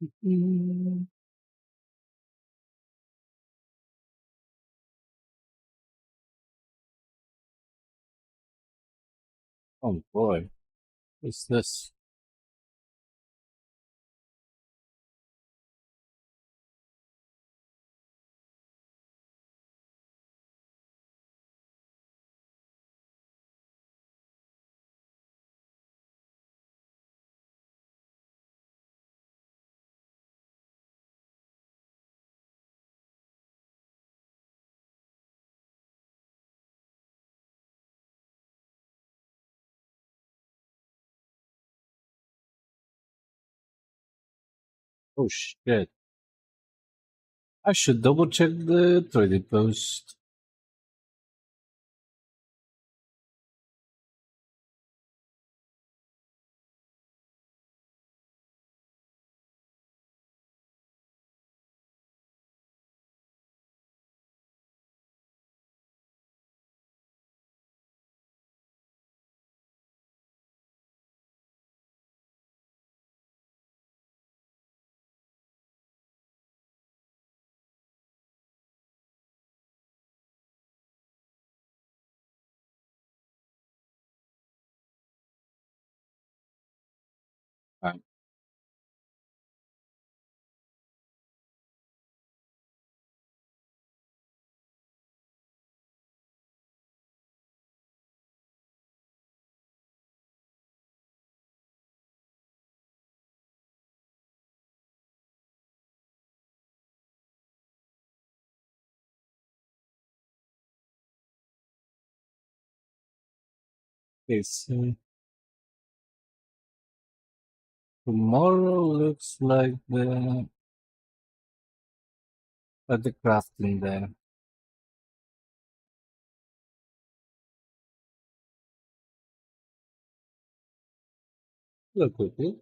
Mm. Oh boy, what's this? Oh shit. I should double check the trading post. Right. Okay, so tomorrow looks like the crafting there. Look okay.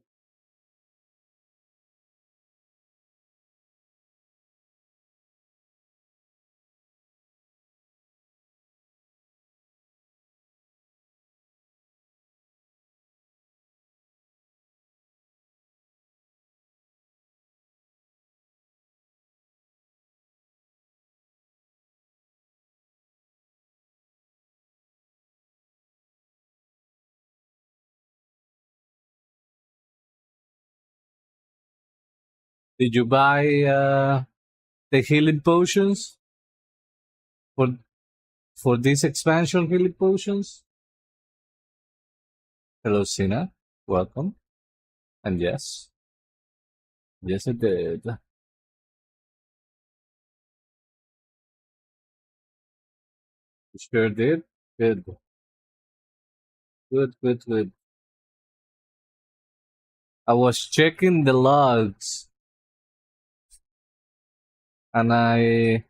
Did you buy the healing potions for this expansion healing potions? Hello, Sina. Welcome. And yes, I did. You sure did. Good, good, good, good. I was checking the logs, and I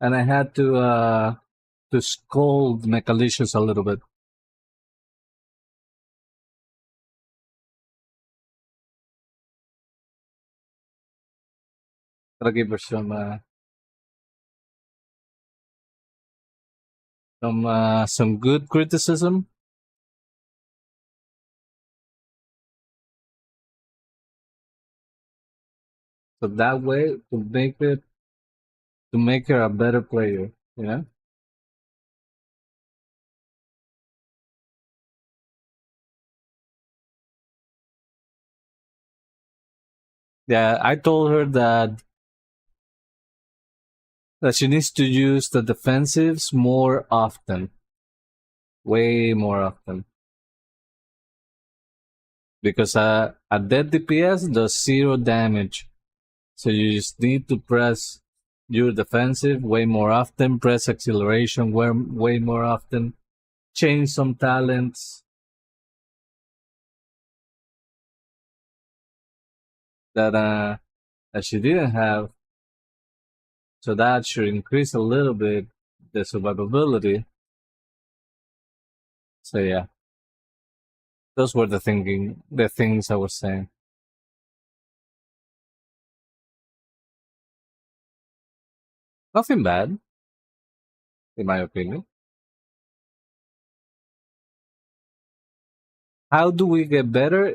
had to scold Mechalicious a little bit. Gotta give her some good criticism. So that way to make her a better player. You know? Yeah, I told her that she needs to use the defensives more often, way more often, because a dead DPS does zero damage. So you just need to press your defensive way more often, press acceleration way more often, change some talents that she didn't have. So that should increase a little bit the survivability. So yeah, those were the things I was saying. Nothing bad, in my opinion. How do we get better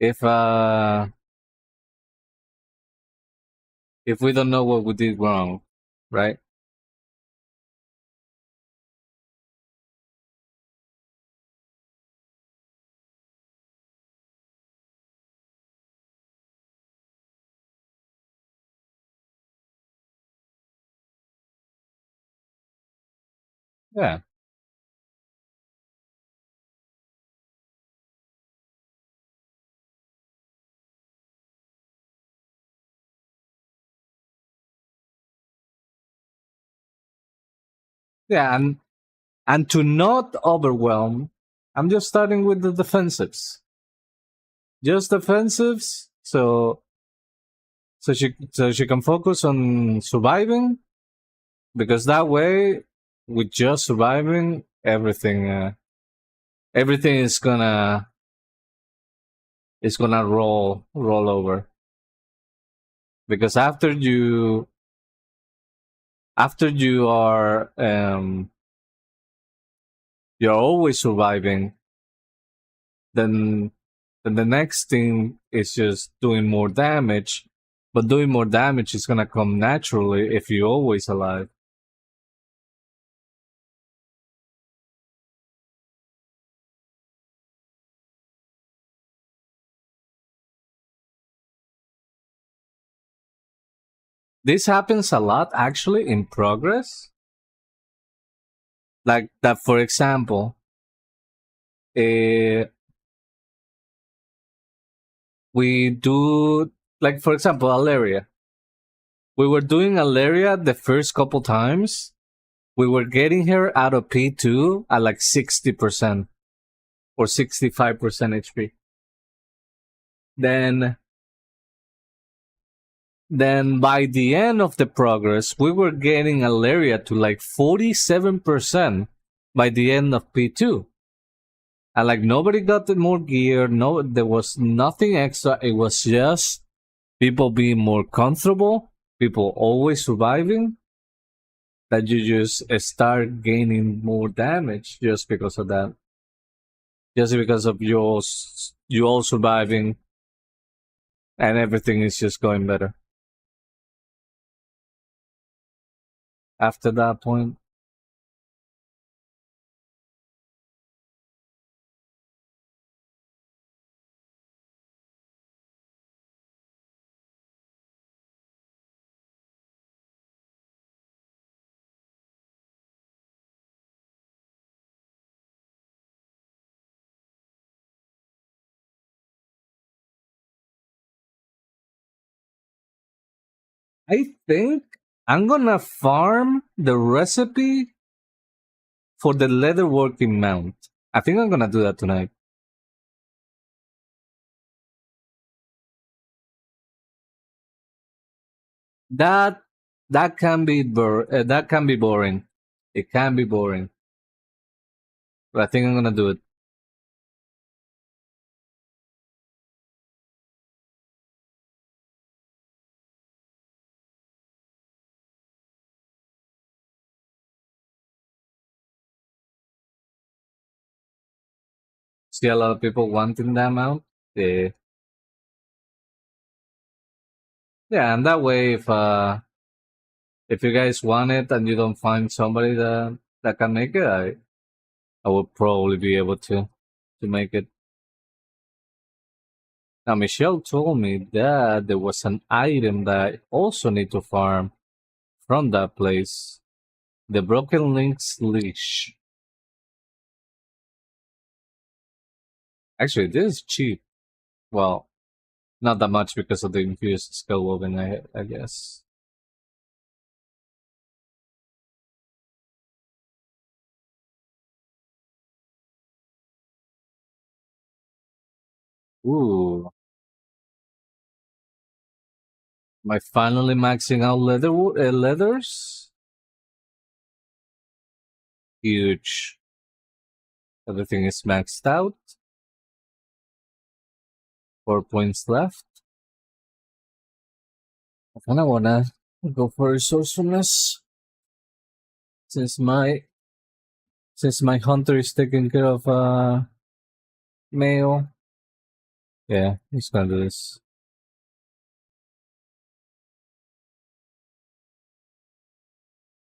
if if we don't know what we did wrong, right? Yeah, yeah, and to not overwhelm, I'm just starting with the defensives, just defensives. So she can focus on surviving, because that way, with just surviving, everything is gonna roll over. Because after you are you're always surviving, then the next thing is just doing more damage. But doing more damage is gonna come naturally if you're always alive. This happens a lot actually in progress. Like that, for example, uh, we do, like, for example, Alaria. We were doing Alaria the first couple times. We were getting her out of P2 at like 60% or 65% HP. Then Then by the end of the progress, we were getting Alaria to like 47% by the end of P2. And like nobody got the more gear, no, there was nothing extra. It was just people being more comfortable, people always surviving, that you just start gaining more damage just because of that. Just because of you all surviving, and everything is just going better after that point. I think I'm gonna farm the recipe for the leatherworking mount. I think I'm gonna do that tonight. That that can be boring. It can be boring, but I think I'm gonna do it. See a lot of people wanting that mount. Yeah, yeah, and that way, if you guys want it and you don't find somebody that can make it, I will probably be able to make it. Now Michelle told me that there was an item that I also need to farm from that place. The Broken Link's Leash. Actually, this is cheap. Well, not that much because of the infused skull woven, I guess. Ooh, am I finally maxing out leathers? Huge. Everything is maxed out. 4 points left. I kinda wanna go for resourcefulness since my since my hunter is taking care of male. Yeah, he's gonna do this.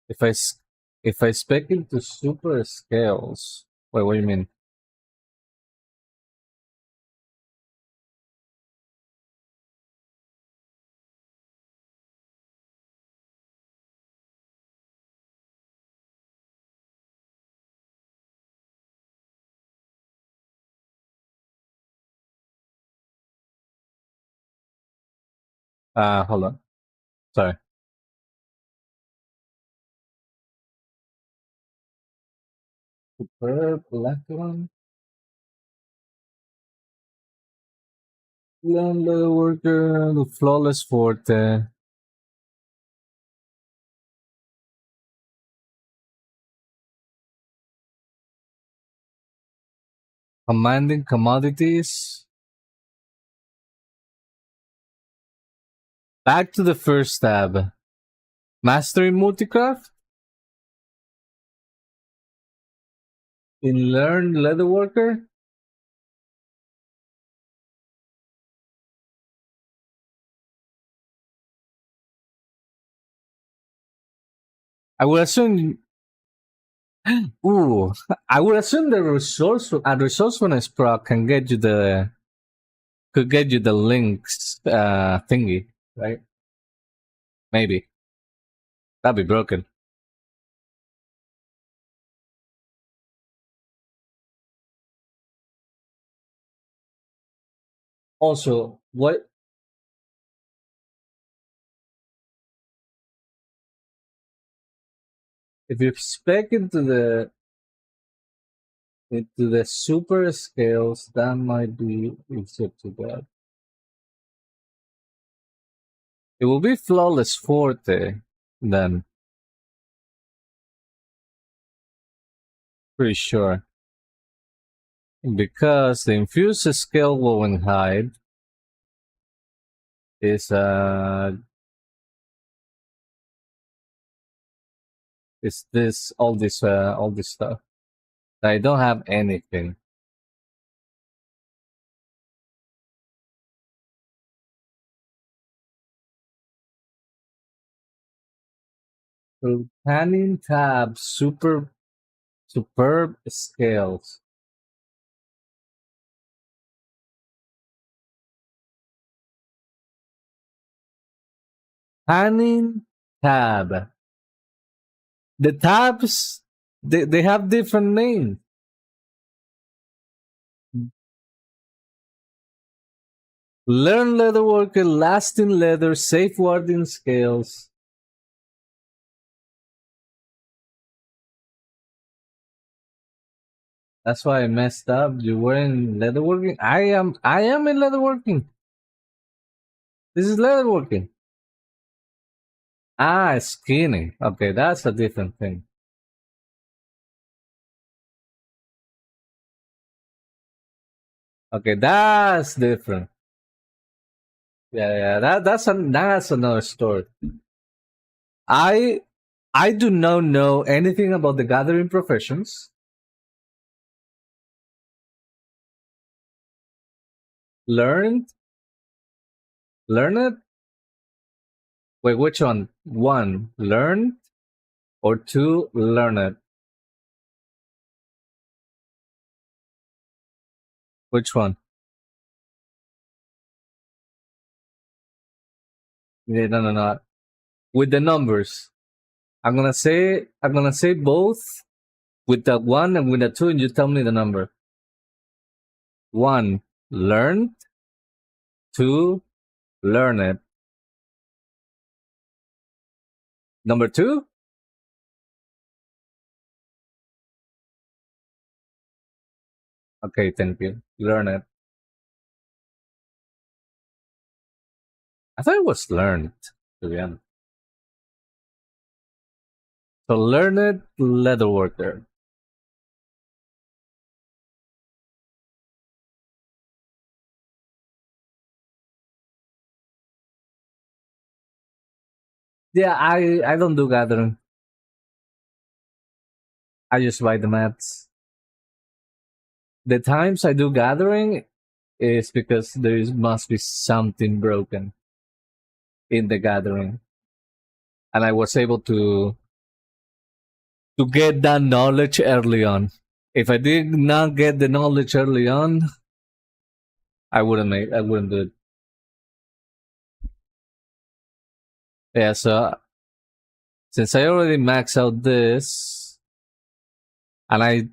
If I s- if I spec into super scales, wait, what do you mean? Hold on. Sorry. Superb Lachlan, Leather Worker, the Flawless Forte, Commanding Commodities. Back to the first tab. Mastering Multicraft. In Learn Leatherworker. I would assume. Ooh, I would assume the resourcefulness proc can get you the could get you the links thingy, right? Maybe that'd be broken. Also, what if you spec into the super scales? That might be easier to get. It will be Flawless Forte then. Pretty sure. Because the infused scale woe and hide is this all this stuff. I don't have anything. So Canning tab superb scales. Panning tab. The tabs they have different names. Learn Leatherworker, Lasting Leather, Safeguarding Scales. That's why I messed up. You were in leatherworking. I am in leatherworking. This is leatherworking. Skinny. Okay, that's a different thing. Okay, that's different. Yeah, that's another story. I I do not know anything about the gathering professions. Learned, learn it. Wait, which one? One, learned, or two, learn it. Which one? Yeah, no. With the numbers, I'm gonna say both with the one and with the two, and you tell me the number. One, learned. Two, learn it. Number two. Okay, thank you. Learn it. I thought it was learned, to be honest. So learn it, leatherworker. Yeah, I don't do gathering. I just buy the mats. The times I do gathering, is because must be something broken in the gathering, and I was able to get that knowledge early on. If I did not get the knowledge early on, I wouldn't do it. Yeah, so since I already maxed out this, and I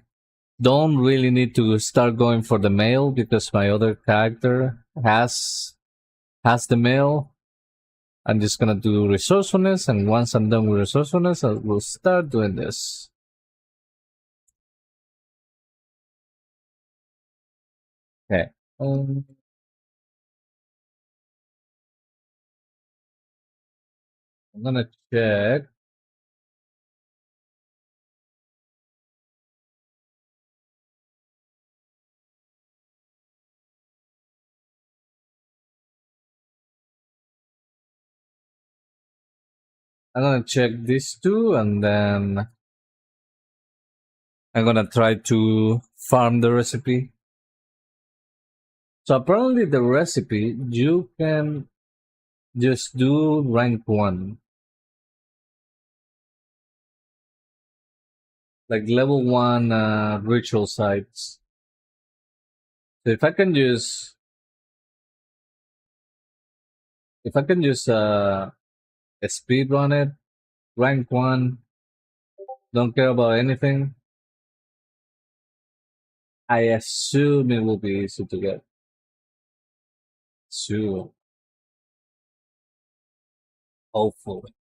don't really need to start going for the male because my other character has the male. I'm just gonna do resourcefulness, and once I'm done with resourcefulness, I will start doing this. Okay. Um, I'm gonna check. I'm gonna check these two, and then I'm gonna try to farm the recipe. So apparently, the recipe you can just do rank 1, like level 1 ritual sites. So if I can just speed run it, rank 1, don't care about anything, I assume it will be easy to get. So hopefully.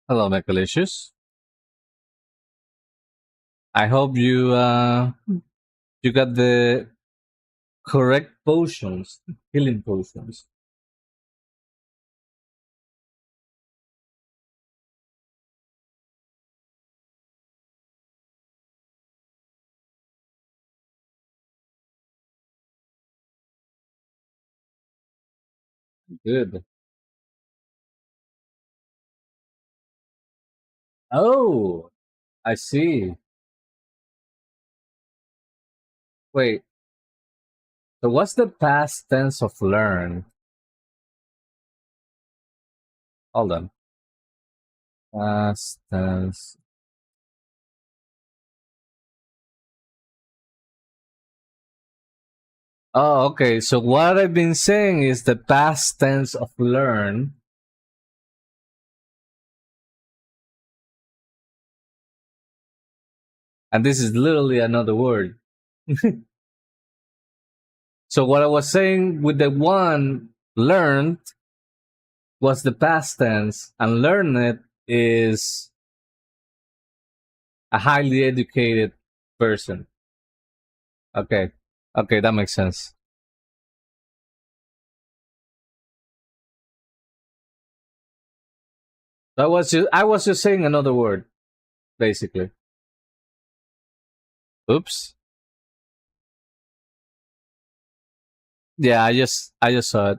Hello, Mechalicious. I hope you got the correct potions, healing potions. Good. Oh, I see. Wait, so what's the past tense of learn? Hold on. Past tense. Oh, okay. So what I've been saying is the past tense of learn. And this is literally another word. So what I was saying with the one learned was the past tense, and learned is a highly educated person. Okay. Okay, that makes sense. I was just saying another word, basically. Oops. Yeah, I just saw it.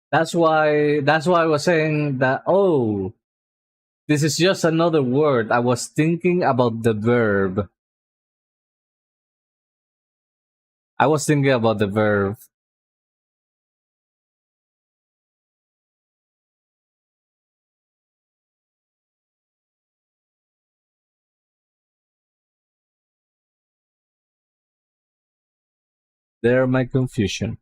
That's why I was saying that oh, this is just another word. I was thinking about the verb. I was thinking about the verb. There my confusion.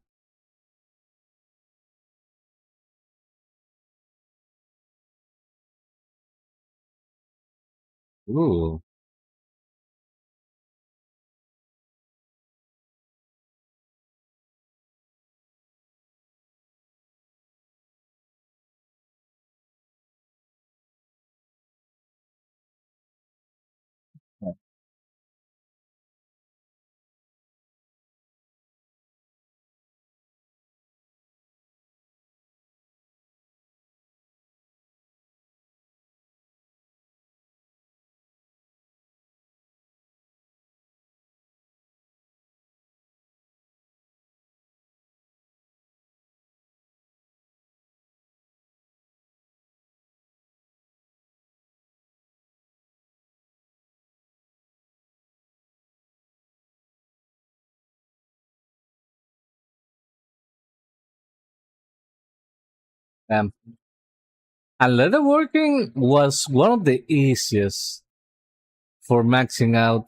Ooh. Um, and leatherworking was one of the easiest for maxing out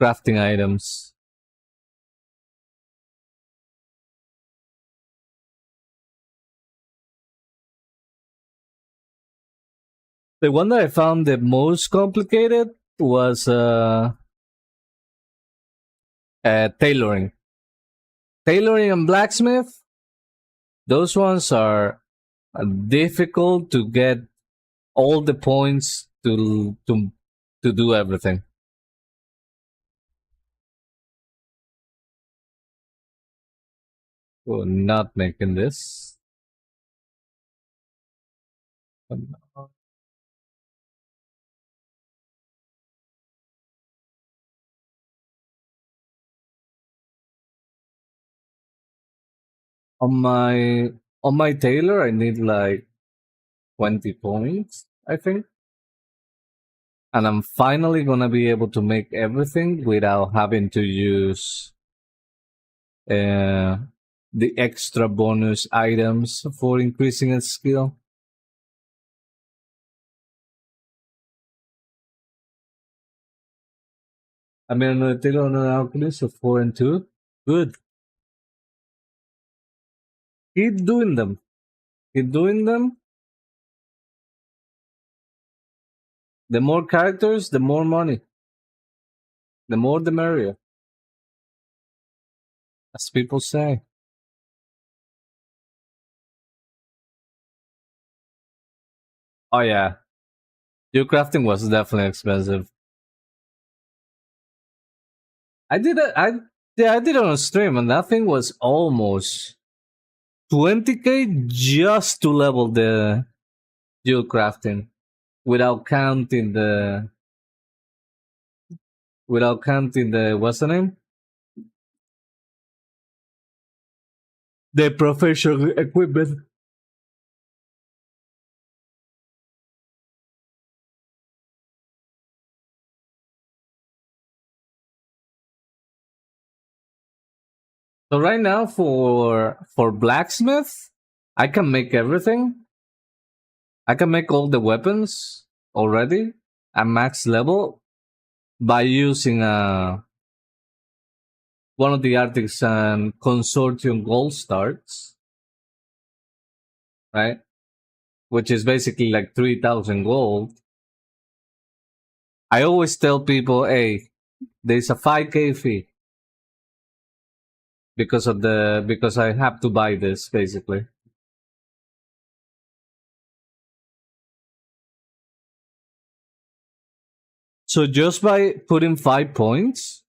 crafting items. The one that I found the most complicated was tailoring. Tailoring and blacksmith, those ones are difficult to get all the points to do everything. We're not making this. On my tailor, I need like 20 points, I think. And I'm finally gonna be able to make everything without having to use uh, the extra bonus items for increasing its skill. I mean, on a tailor on an alchemist of 4 and 2. Good. Keep doing them. Keep doing them. The more characters, the more money. The more the merrier, as people say. Oh yeah, your crafting was definitely expensive. I did it. I did it on stream, and that thing was almost 20k just to level the your crafting, without counting the what's the name, the professional equipment. So right now for blacksmith, I can make everything. I can make all the weapons already at max level by using one of the Artisan Consortium gold starts, right? Which is basically like 3,000 gold. I always tell people, hey, there's a 5k fee because I have to buy this basically. So just by putting 5 points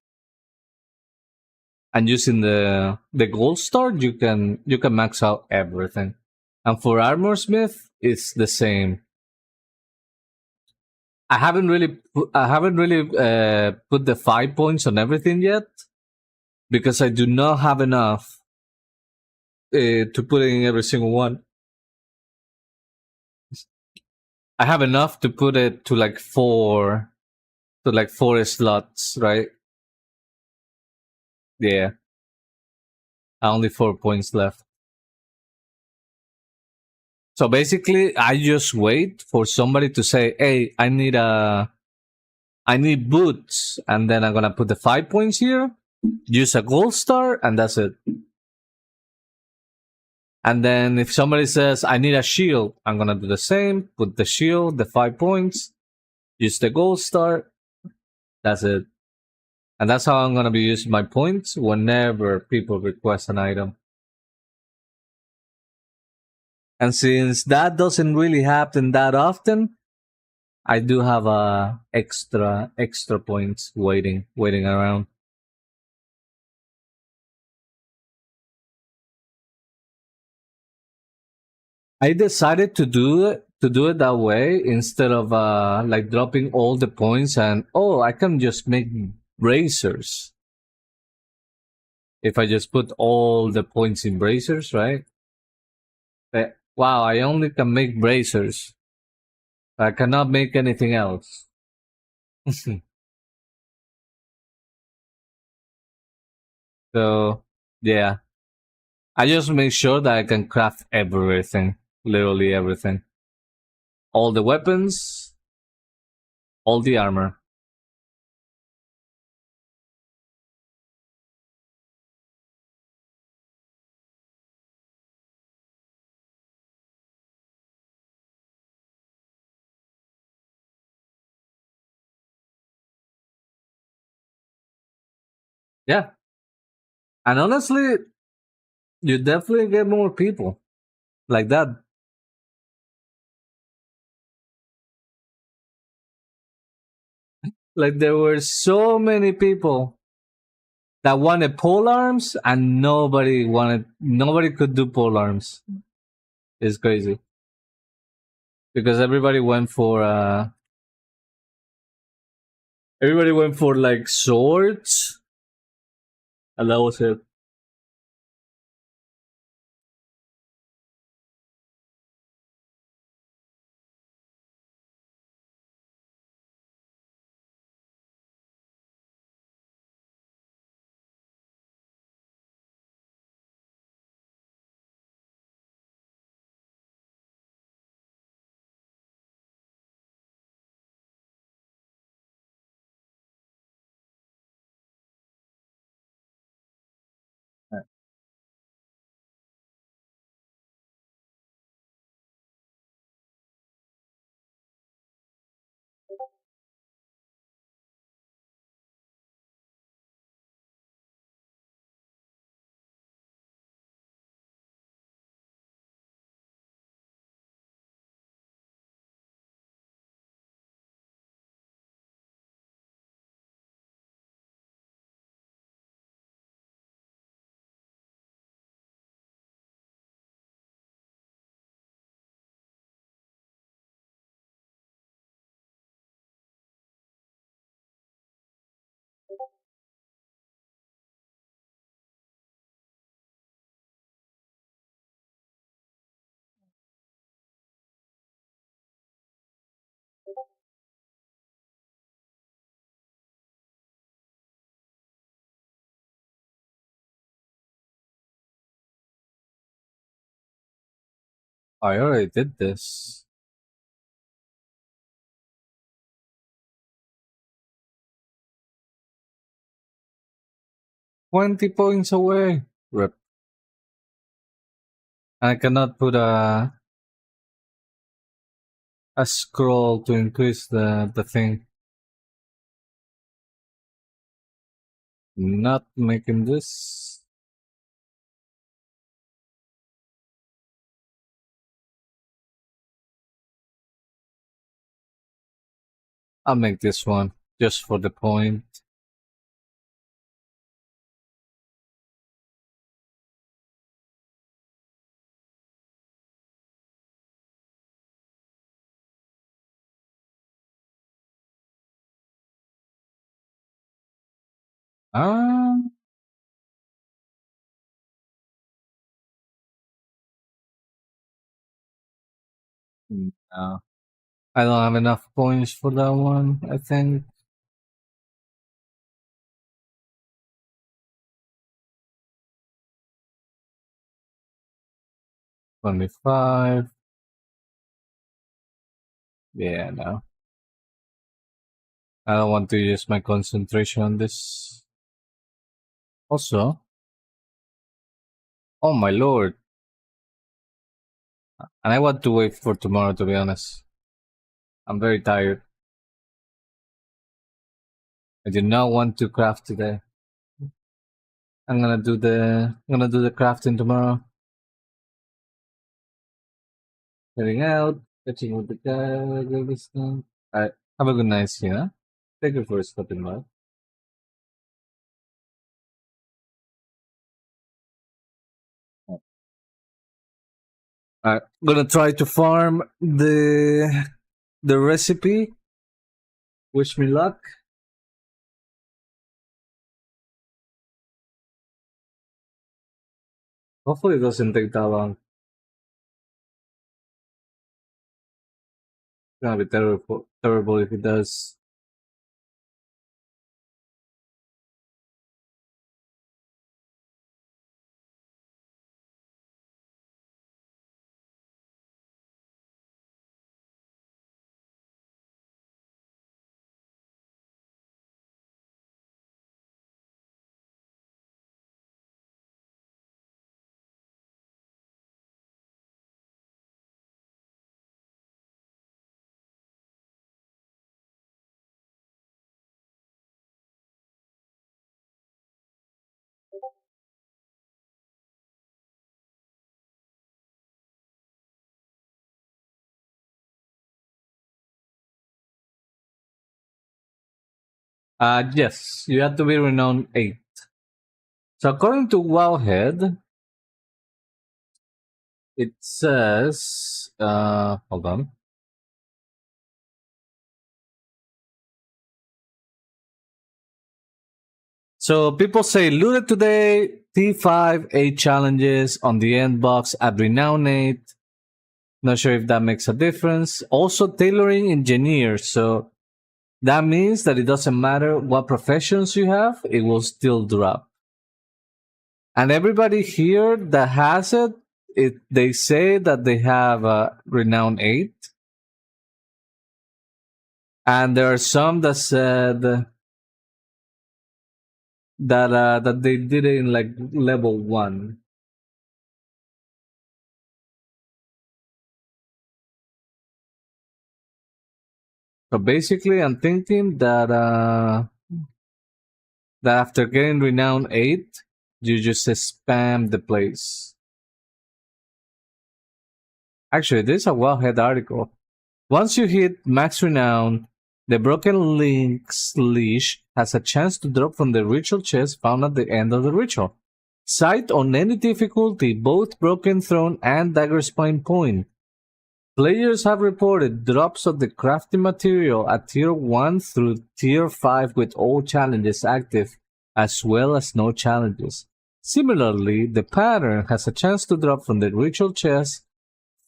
and using the gold star, you can max out everything. And for armor smith, it's the same. I haven't really put the 5 points on everything yet because I do not have enough to put in every single one. I have enough to put it to like four slots, right? Yeah, only 4 points left. So basically, I just wait for somebody to say, "Hey, I need boots," and then I'm gonna put the 5 points here, use a gold star, and that's it. And then if somebody says, "I need a shield," I'm gonna do the same. Put the shield, the 5 points, use the gold star. That's it. And that's how I'm gonna be using my points whenever people request an item. And since that doesn't really happen that often, I do have extra points waiting around. I decided to do it that way instead of like dropping all the points and I can just make bracers if I just put all the points in bracers, right? Wow, I only can make bracers. I cannot make anything else. So yeah, I just make sure that I can craft everything, literally everything, all the weapons, all the armor. Yeah, and honestly, you definitely get more people like that. Like there were so many people that wanted pole arms, and nobody could do pole arms. It's crazy because everybody went for like swords, and that was it. I already did this. 20 points away. Rip. I cannot put a scroll to increase the thing. Not making this. I'll make this one just for the point. Ah, no. I don't have enough points for that one, I think. 25. Yeah, no. I don't want to use my concentration on this. Also, oh my lord. And I want to wait for tomorrow, to be honest. I'm very tired. I do not want to craft today. I'm gonna do the crafting tomorrow. Heading out, catching with the guy, this thing. Alright, have a good night, Sina. Thank you for stopping by. Alright, gonna try to farm the recipe. Wish me luck. Hopefully it doesn't take that long. It's gonna be terrible if it does. Yes, you have to be renowned 8. So according to Wowhead, it says, hold on. So people say looted today, T5, 8 challenges on the end box at renown 8. Not sure if that makes a difference. Also tailoring engineer. So that means that it doesn't matter what professions you have, it will still drop. And everybody here that has it they say that they have a renown 8. And there are some that said that they did it in like level 1. So basically, I'm thinking that after getting renown 8, you just spam the place. Actually, this is a well-head article. Once you hit max renown, the Broken Link's leash has a chance to drop from the ritual chest found at the end of the ritual. Sight on any difficulty, both Broken Throne and Dagger Spine Point. Players have reported drops of the crafting material at Tier 1 through Tier 5 with all challenges active, as well as no challenges. Similarly, the pattern has a chance to drop from the ritual chest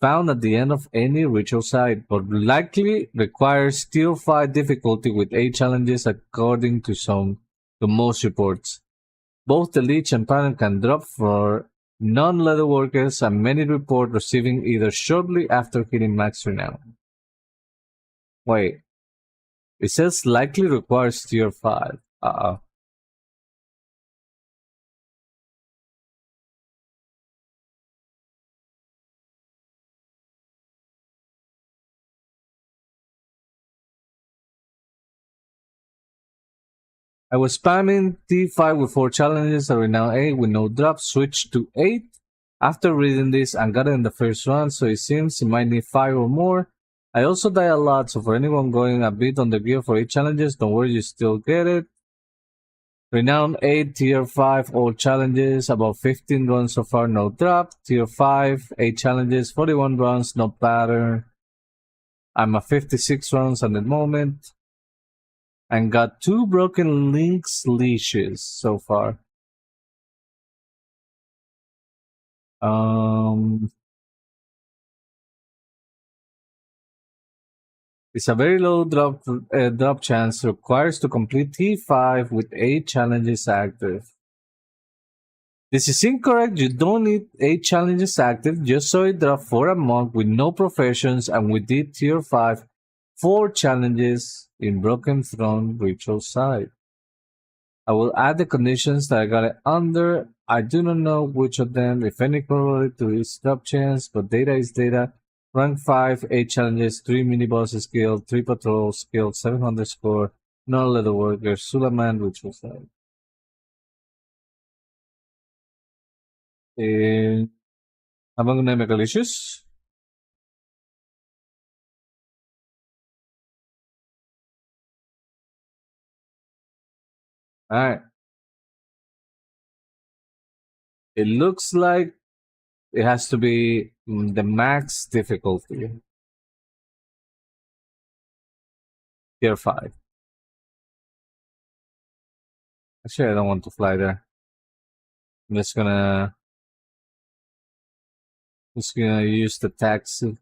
found at the end of any ritual site, but likely requires Tier 5 difficulty with 8 challenges according to most reports. Both the Leech and Pattern can drop for non-leather workers, and many report receiving either shortly after hitting max renown. Wait, it says likely requires Tier 5. Uh-oh. I was spamming T5 with 4 challenges at renown 8 with no drop, switched to 8 after reading this and got it in the first run, so it seems it might need 5 or more. I also die a lot, so for anyone going a bit on the gear for 8 challenges, don't worry, you still get it. Renown 8, Tier 5, all challenges, about 15 runs so far, no drop. Tier 5, 8 challenges, 41 runs, no pattern. I'm at 56 runs at the moment. And got 2 Broken Link's leashes so far. It's a very low drop chance. Requires to complete T5 with 8 challenges active. This is incorrect. You don't need 8 challenges active. Just saw it drop for a monk with no professions, and we did Tier 5 4 challenges in Broken Throne Ritual side. I will add the conditions that I got it under. I do not know which of them, if any, correlate to its drop chance, but data is data. Rank 5, 8 challenges, 3 mini bosses skill, 3 patrols skill, 700 score, no leather worker, Sulaman Ritual side. Abang na Megalicious. Alright. It looks like it has to be the max difficulty. Tier 5. Actually, I don't want to fly there. I'm just gonna use the taxi.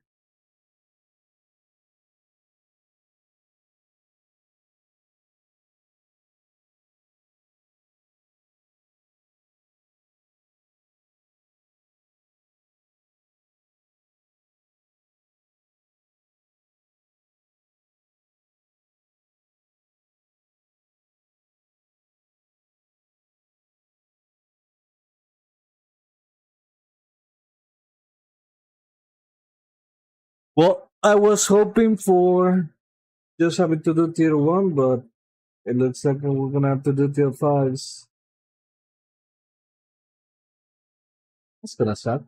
Well, I was hoping for just having to do tier 1, but it looks like we're gonna have to do tier 5s. It's gonna suck.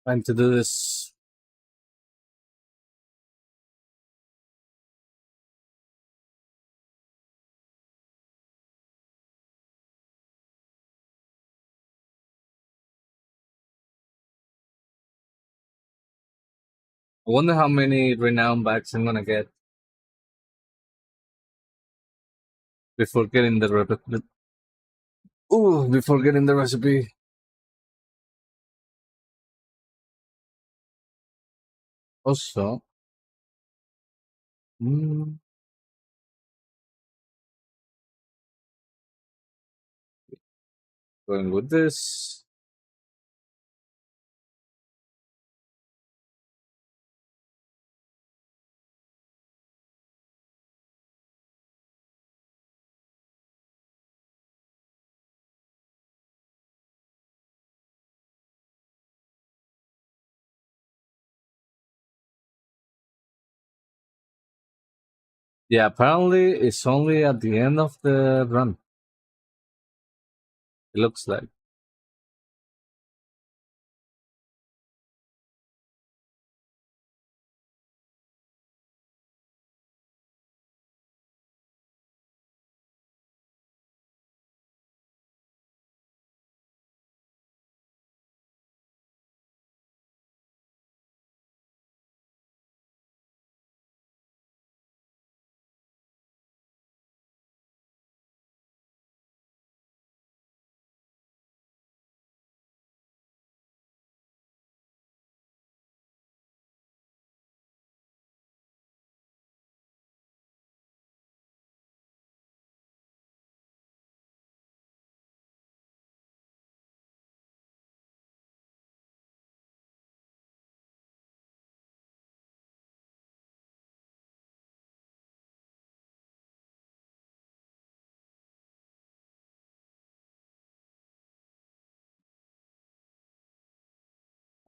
Time to do this. I wonder how many renowned bags I'm gonna get before getting the recipe. Ooh, before getting the recipe. Also, mm, going with this. Yeah, apparently it's only at the end of the run. It looks like.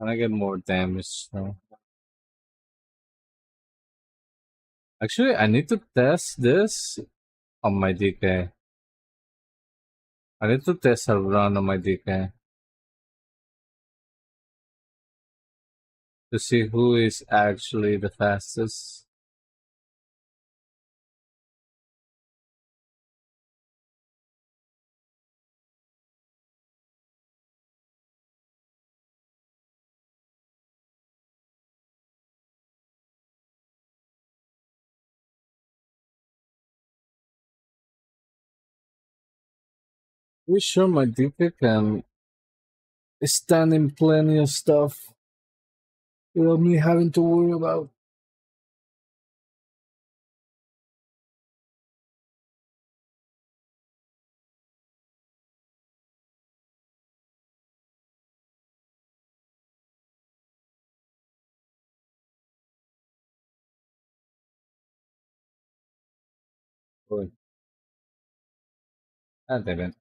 And I get more damage. So. Actually, I need to test this on my DK. I need to test a run on my DK to see who is actually the fastest. We sure my DK can stand in plenty of stuff without me having to worry about. Wait, I didn't.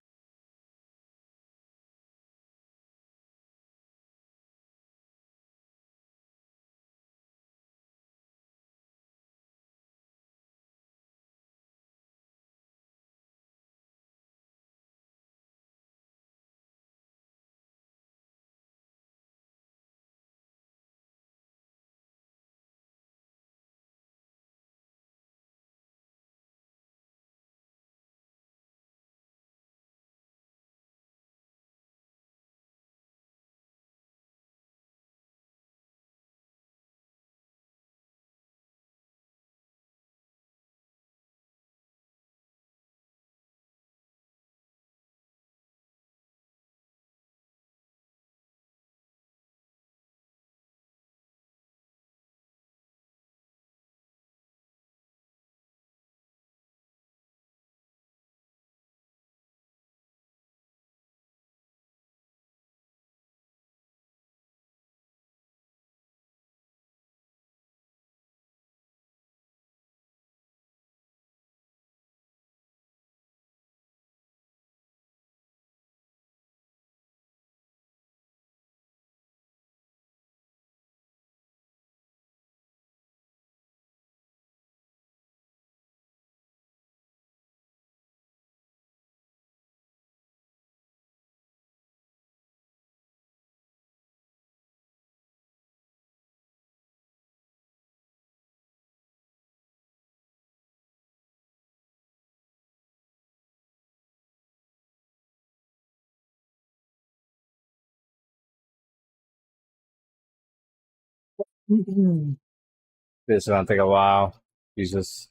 This is gonna take a while. Jesus.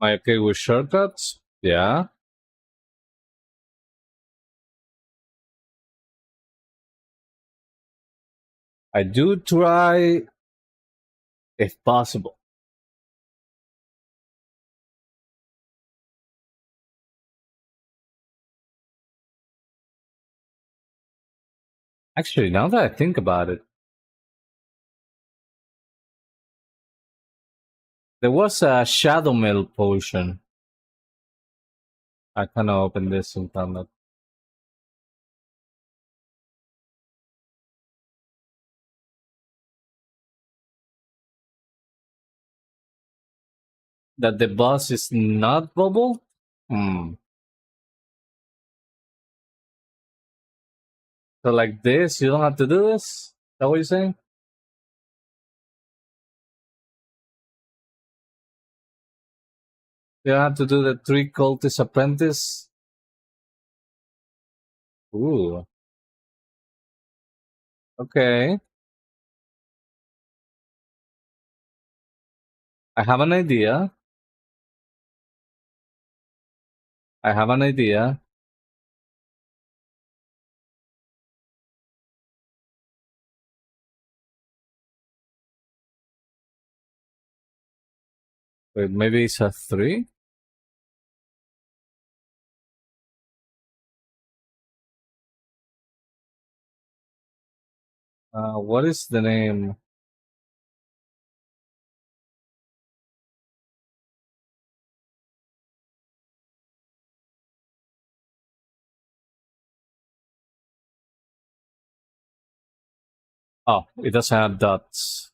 Am I okay with shortcuts? Yeah. I do try if possible. Actually, now that I think about it, there was a Shadow Mill potion. I kind of opened this and found that the boss is not bubble. Hmm. So like this, you don't have to do this. Is that what you're saying? You don't have to do the three cultist apprentice. Ooh. Okay. I have an idea. I have an idea. Wait, maybe it's a three. What is the name? Oh, it doesn't have dots.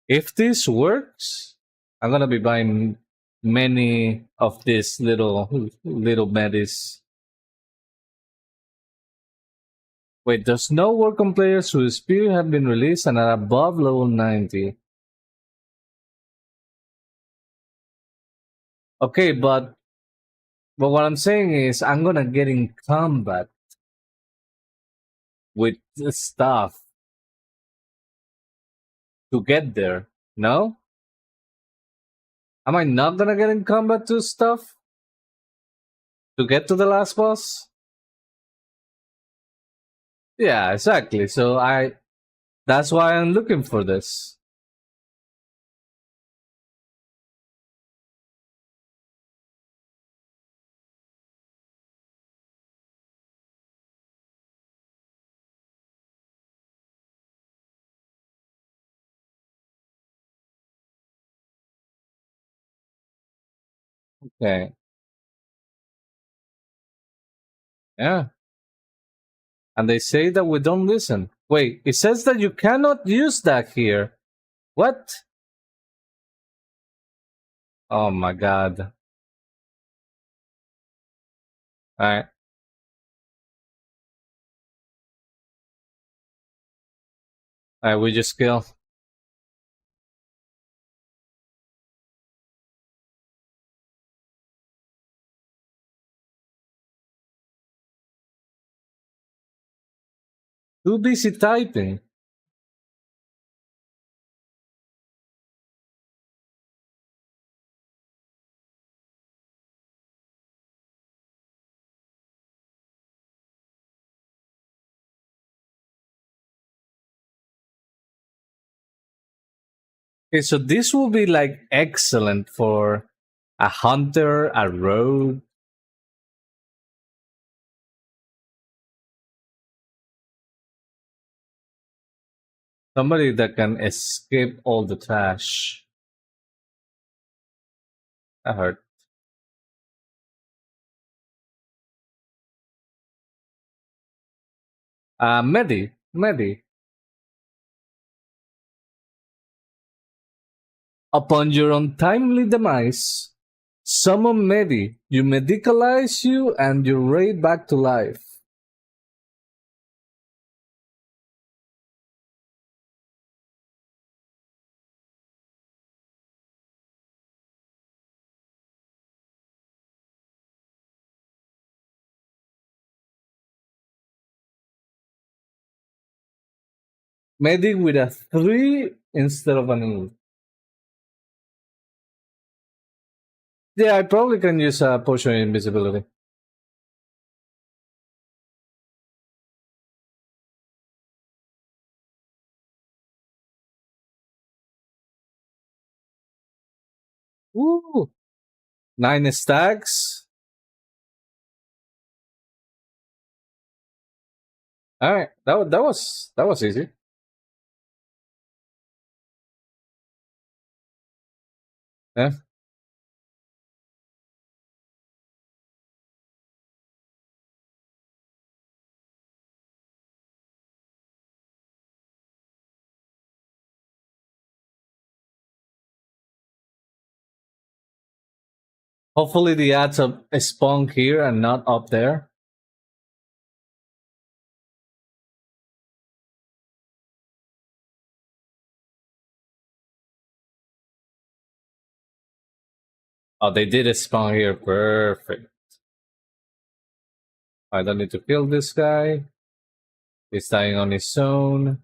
If this works, I'm gonna be buying many of these little medis. Wait, does no work on players whose spear have been released and are above level 90? Okay, but what I'm saying is I'm gonna get in combat with this stuff to get there. No? Am I not gonna get in combat to stuff to get to the last boss? Yeah, exactly. So that's why I'm looking for this. Okay. Yeah. And they say that we don't listen. Wait, it says that you cannot use that here. What? Oh my god. Alright. Alright, we just kill. Too busy typing. Okay, so this will be like excellent for a hunter, a rogue. Somebody that can escape all the trash. I heard. Medi. Upon your untimely demise, summon Medi. You medicalize you and you raid back to life. Medi with a 3 instead of an E. Yeah, I probably can use a potion of invisibility. Woo! 9 stacks. All right, that was easy. Yeah. Hopefully the ads are spawn here and not up there. Oh, they did spawn here. Perfect. I don't need to kill this guy. He's dying on his own.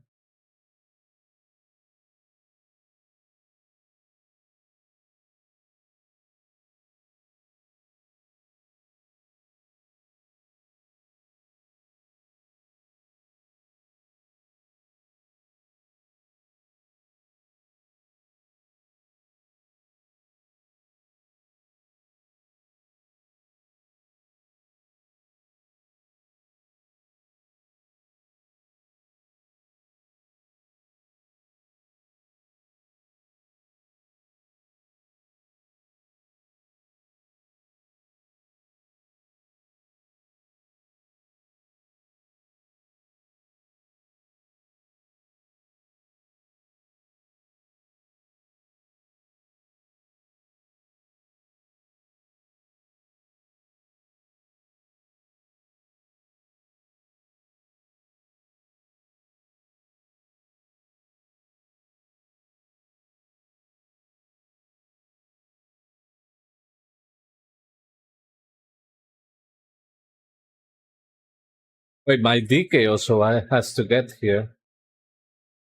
Wait, my DK also has to get here.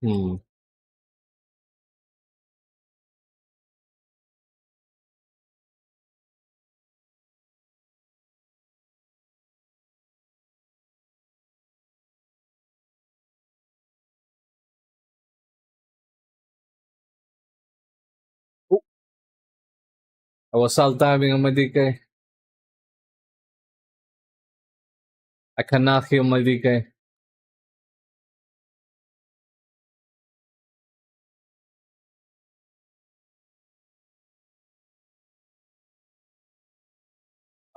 Hmm. Ooh, I was alt diving on my DK. I cannot heal my DK.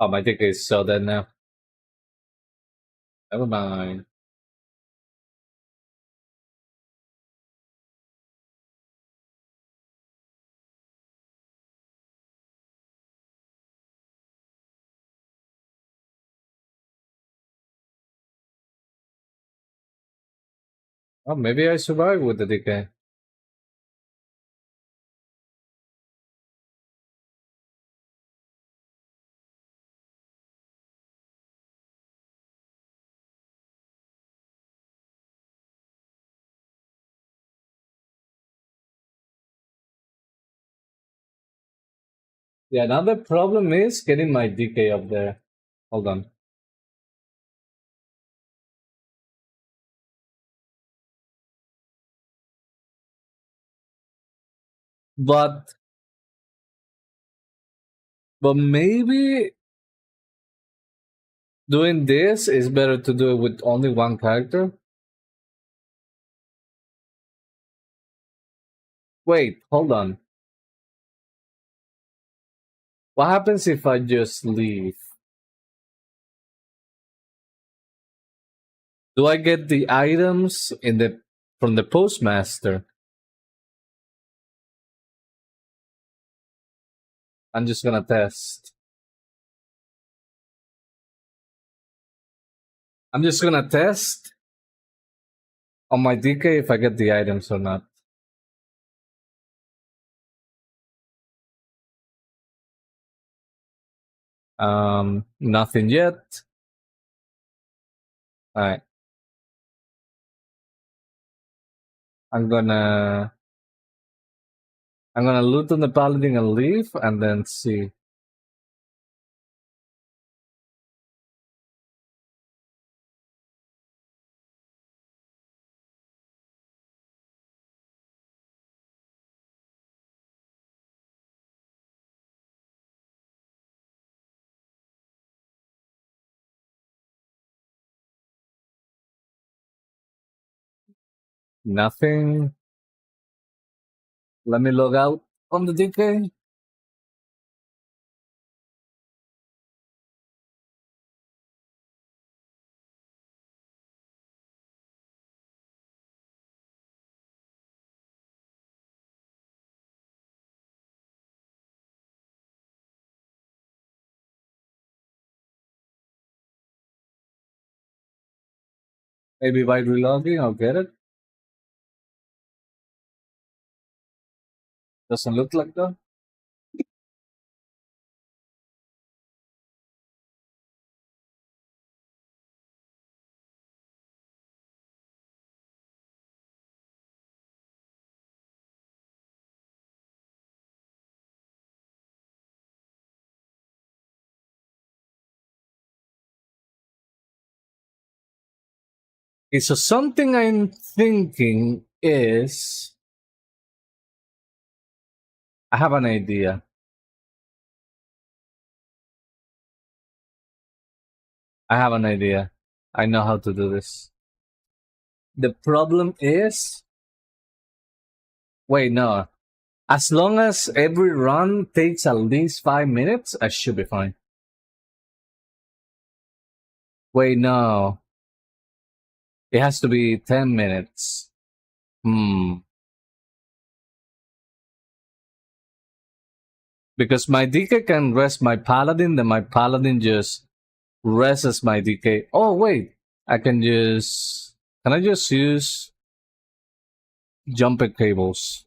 Oh, my DK is so dead now. Never mind. Oh, maybe I survive with the DK. Yeah, another problem is getting my DK up there. Hold on. But maybe doing this is better to do it with only one character. Wait, hold on. What happens if I just leave? Do I get the items in the from the postmaster? I'm just gonna test. I'm just gonna test on my DK if I get the items or not. Nothing yet. Alright. I'm gonna loot on the paladin and leave and then see. Nothing. Let me log out on the DK. Maybe by relogging I'll get it. Doesn't look like that. Okay, so something I'm thinking is I have an idea. I have an idea. I know how to do this. The problem is wait, no. As long as every run takes at least 5 minutes, I should be fine. Wait, no. It has to be 10 minutes. Because my DK can rest my paladin, then my paladin just rests my DK. Oh, wait. Can I just use jumper cables?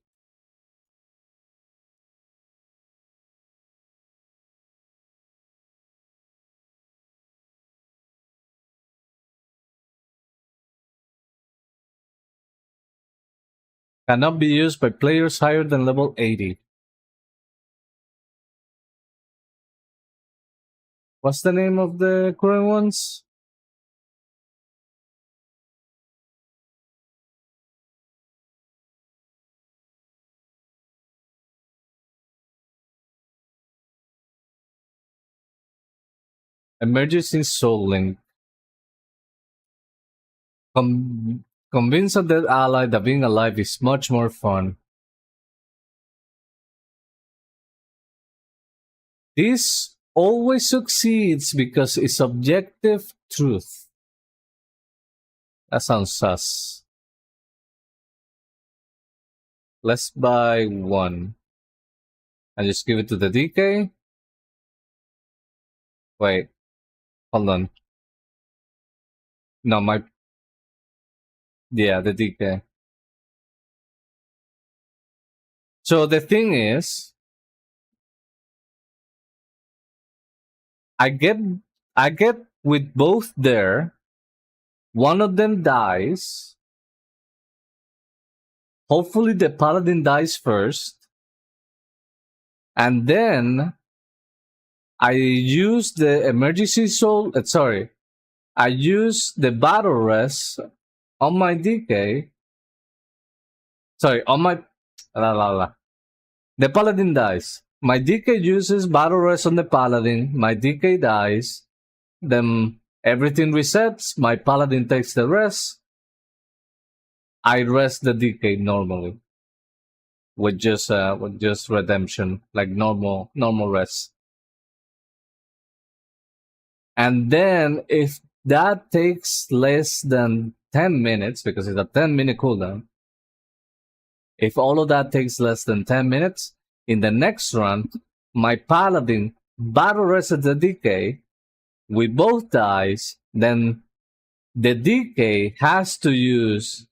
Cannot be used by players higher than level 80. What's the name of the current ones? Emergency Soul Link. Convince a dead ally that being alive is much more fun. This always succeeds because it's objective truth. That sounds sus. Let's buy one. And just give it to the DK. Wait. Hold on. No, yeah, the DK. So the thing is, I get with both there. One of them dies. Hopefully the paladin dies first. And then I use the emergency soul. I use the battle rest on my DK. Sorry, on my The paladin dies. My DK uses battle rest on the paladin. My DK dies. Then everything resets. My paladin takes the rest. I rest the DK normally with just redemption, like normal rest. And then if that takes less than 10 minutes, because it's a 10-minute cooldown, if all of that takes less than 10 minutes, in the next run, my paladin battle resets the DK, we both dies, then the DK has to use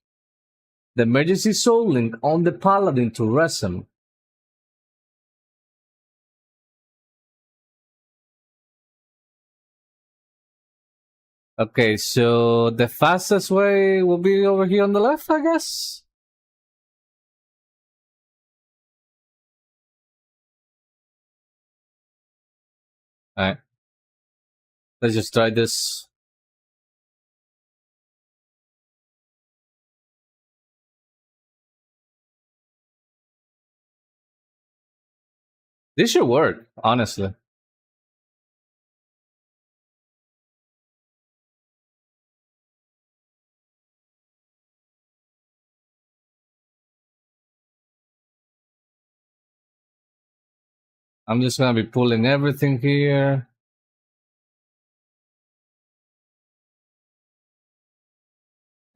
the emergency soul link on the paladin to rest him. Okay, so the fastest way will be over here on the left, I guess? Alright. Let's just try this. This should work, honestly. I'm just gonna be pulling everything here.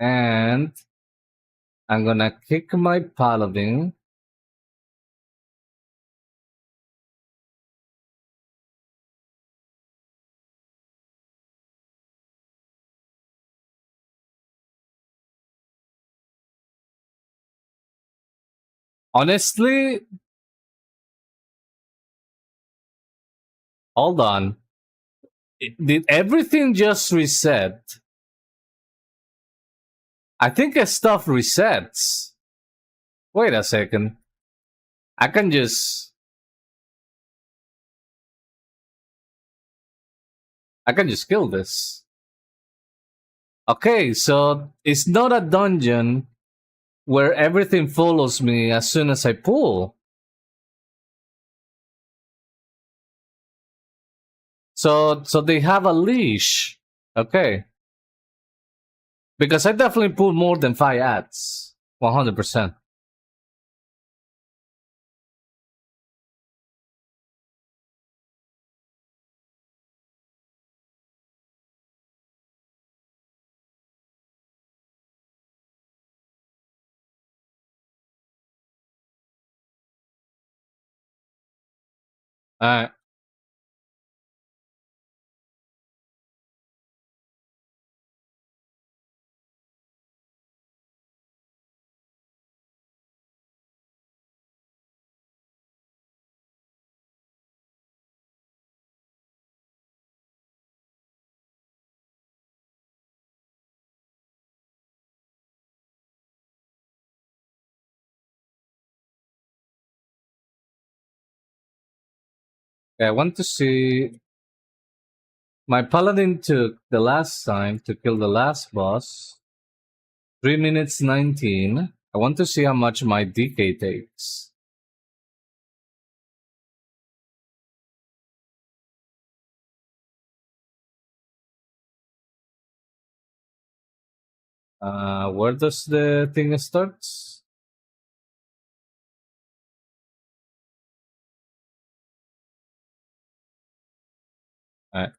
And I'm gonna kick my paladin. Honestly, hold on. Did everything just reset? I think stuff resets. Wait a second. I can just kill this. Okay, so it's not a dungeon where everything follows me as soon as I pull. So they have a leash. Okay. Because I definitely pulled more than 5 ads. 100%. Alright. Okay, I want to see. My paladin took the last time to kill the last boss 3 minutes 19. I want to see how much my DK takes. Where does the thing starts? Alright.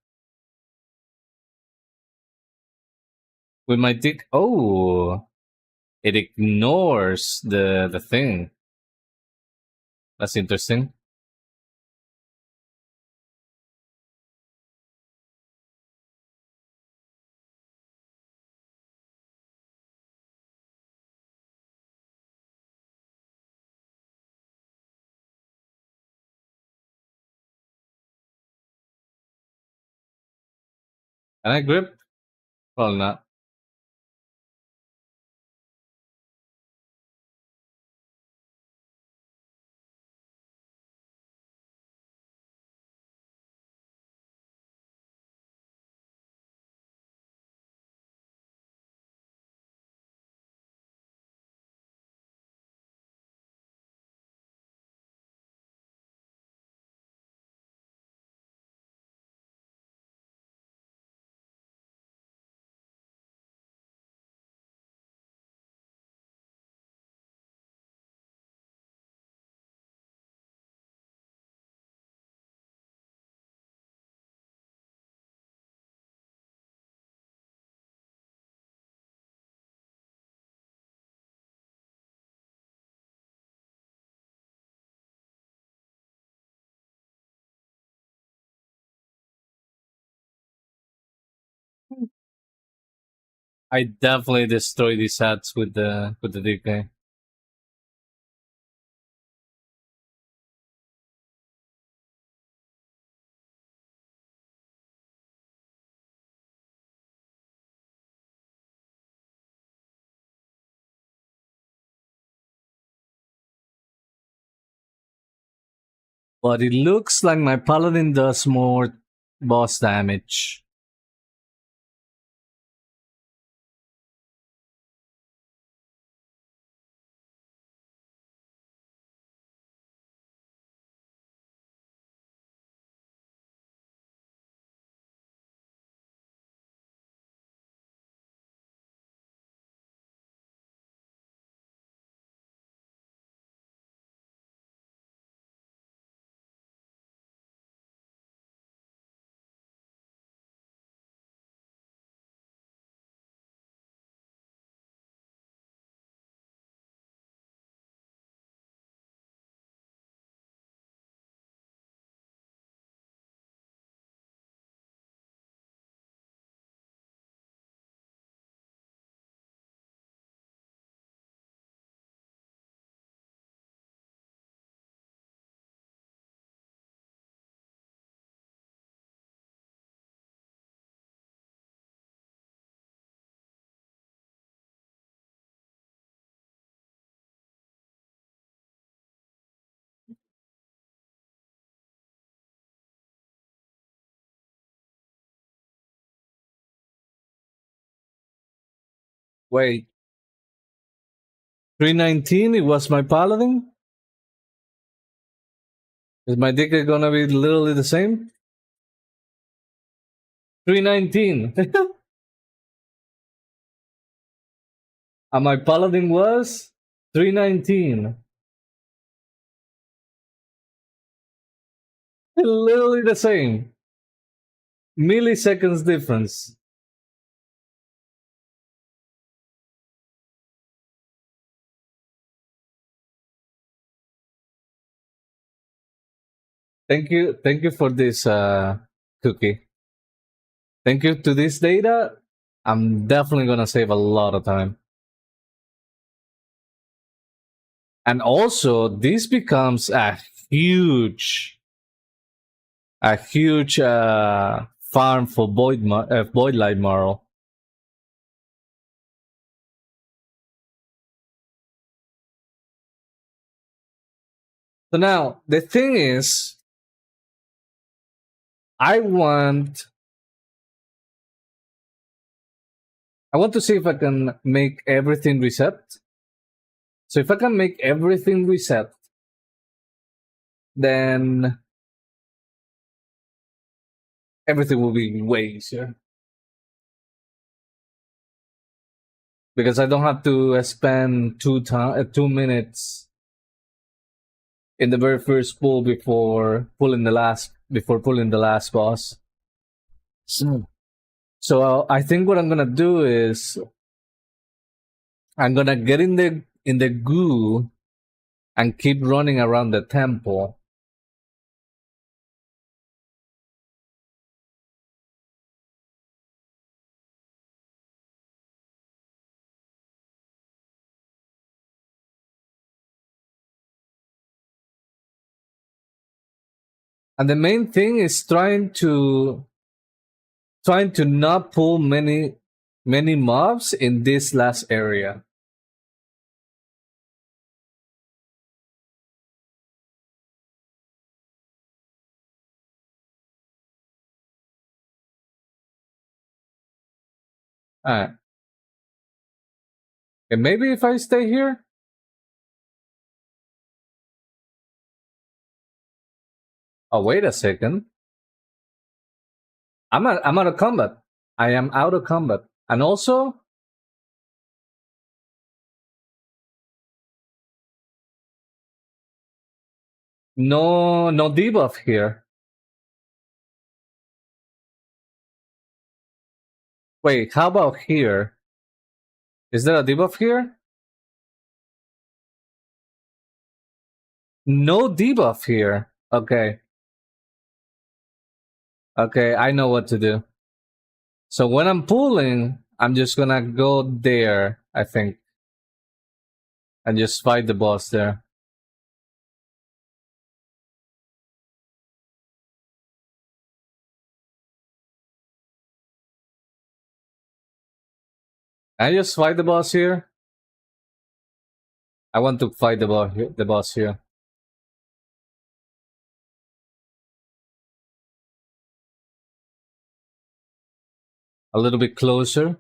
With my dick. Oh, it ignores the thing. That's interesting. Can I grip? Probably not. I definitely destroy these sets with the DK. But it looks like my paladin does more boss damage. Wait, 319? It was my paladin? Is my DK gonna be literally the same? 319. And my paladin was 319. Literally the same. Milliseconds difference. Thank you for this cookie. Thank you to this data. I'm definitely gonna save a lot of time. And also, this becomes a huge farm for Void Light Marl. So now the thing is, I want to see if I can make everything reset. So if I can make everything reset, then everything will be way easier. Because I don't have to spend 2 minutes in the very first pull before pulling the last boss. So I think what I'm gonna do is I'm gonna get in the goo and keep running around the temple. And the main thing is trying to not pull many mobs in this last area. Alright. And maybe if I stay here. Oh, wait a second. I'm out of combat. I am out of combat. And also, no debuff here. Wait, how about here? Is there a debuff here? No debuff here. Okay. Okay, I know what to do. So when I'm pulling, I'm just gonna go there, I think, and just fight the boss there. I just fight the boss here. I want to fight the boss here. A little bit closer.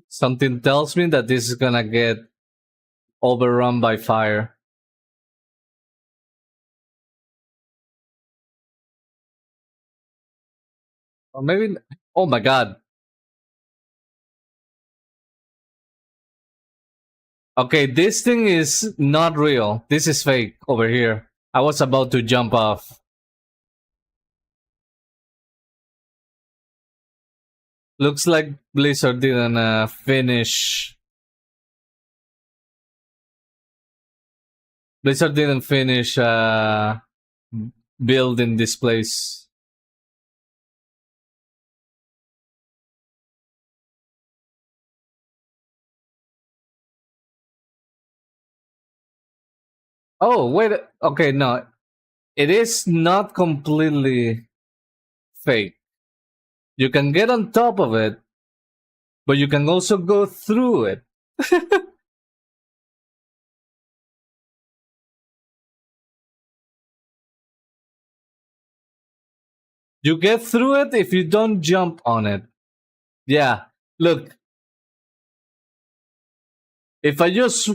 Something tells me that this is gonna get overrun by fire. Or maybe. Oh my god. Okay, this thing is not real. This is fake over here. I was about to jump off. Looks like Blizzard didn't finish. Blizzard didn't finish building this place. Oh, wait. Okay, no. It is not completely fake. You can get on top of it, but you can also go through it. You get through it if you don't jump on it. Yeah. Look, if I just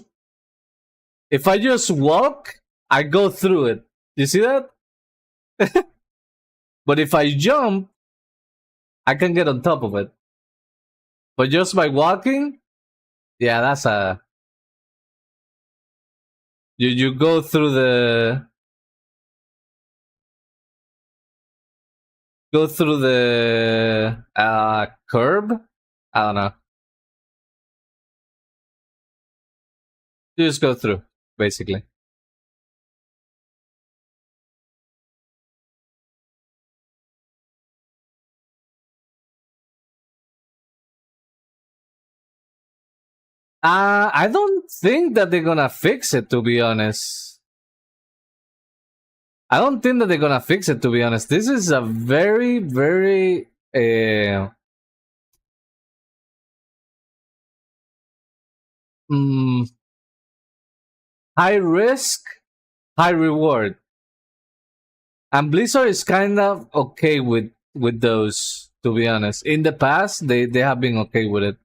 walk, I go through it. You see that? But if I jump, I can get on top of it. But just by walking, yeah, that's a you go through the curb. I don't know. You just go through, basically. I don't think that they're gonna fix it, to be honest. I don't think that they're gonna fix it, to be honest. This is a very, very mm, high risk, high reward. And Blizzard is kind of okay with those, to be honest. In the past, they have been okay with it.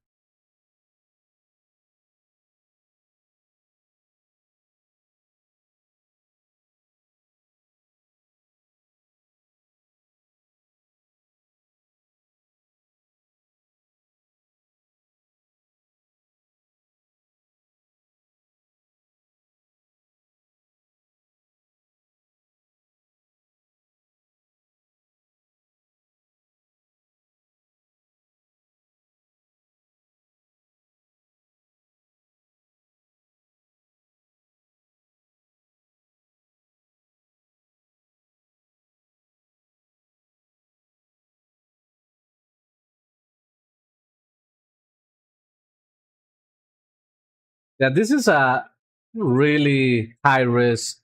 Yeah, this is a really high risk,